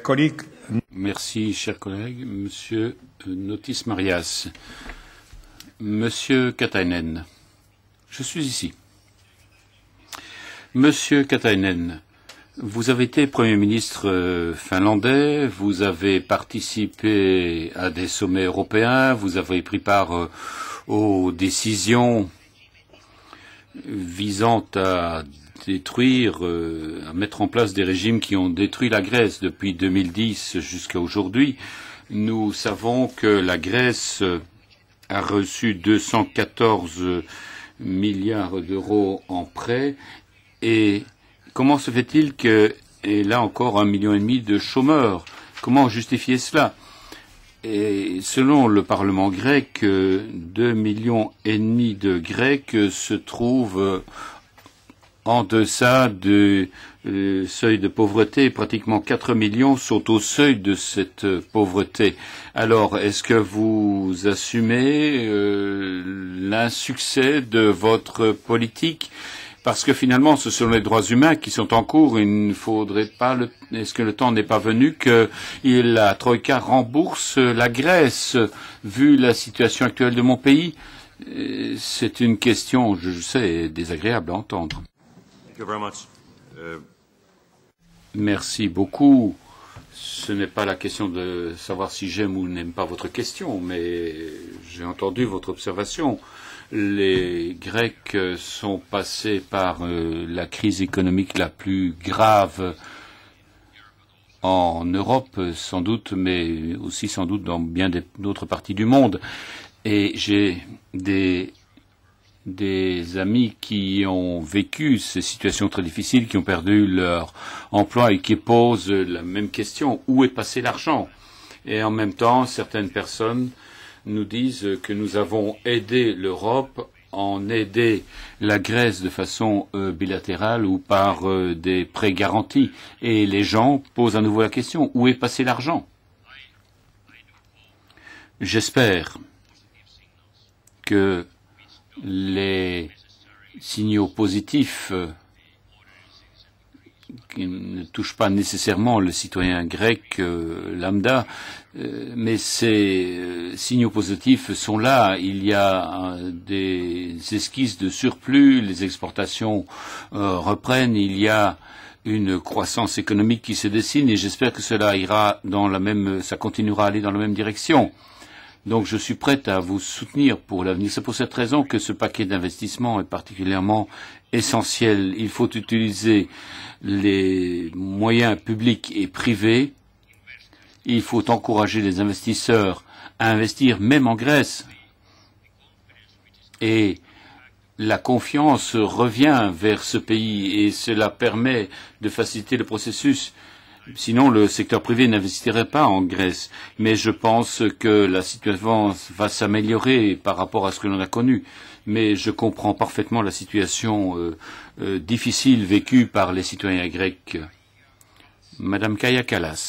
Collègue. Merci, cher collègue. Monsieur Notis Marias. Monsieur Katainen, je suis ici. Monsieur Katainen, vous avez été Premier ministre finlandais, vous avez participé à des sommets européens, vous avez pris part aux décisions visant à détruire, à mettre en place des régimes qui ont détruit la Grèce depuis 2010 jusqu'à aujourd'hui. Nous savons que la Grèce a reçu 214 milliards d'euros en prêts. Et comment se fait-il qu'elle a encore 1,5 million de chômeurs? Comment justifier cela? Et selon le Parlement grec, 2,5 millions de Grecs se trouvent en deçà du seuil de pauvreté. Pratiquement 4 millions sont au seuil de cette pauvreté. Alors, est-ce que vous assumez l'insuccès de votre politique? Parce que finalement, ce sont les droits humains qui sont en cours. Il ne faudrait pas. Est-ce que le temps n'est pas venu que la Troïka rembourse la Grèce, vu la situation actuelle de mon pays? C'est une question, je sais, désagréable à entendre. Merci beaucoup. Ce n'est pas la question de savoir si j'aime ou n'aime pas votre question, mais j'ai entendu votre observation. Les Grecs sont passés par la crise économique la plus grave en Europe, sans doute, mais aussi sans doute dans bien d'autres parties du monde. Et j'ai des amis qui ont vécu ces situations très difficiles, qui ont perdu leur emploi et qui posent la même question. Où est passé l'argent? Et en même temps, certaines personnes nous disent que nous avons aidé l'Europe en aidé la Grèce de façon bilatérale ou par des prêts garantis. Et les gens posent à nouveau la question, où est passé l'argent? J'espère que les signaux positifs qui ne touchent pas nécessairement le citoyen grec lambda, mais ces signaux positifs sont là. Il y a des esquisses de surplus, les exportations reprennent, il y a une croissance économique qui se dessine et j'espère que cela ira dans la même, ça continuera à aller dans la même direction. Donc je suis prêt à vous soutenir pour l'avenir. C'est pour cette raison que ce paquet d'investissement est particulièrement essentiel. Il faut utiliser les moyens publics et privés. Il faut encourager les investisseurs à investir même en Grèce. Et la confiance revient vers ce pays et cela permet de faciliter le processus. Sinon, le secteur privé n'investirait pas en Grèce. Mais je pense que la situation va s'améliorer par rapport à ce que l'on a connu. Mais je comprends parfaitement la situation difficile vécue par les citoyens grecs. Madame Kaya Kallas.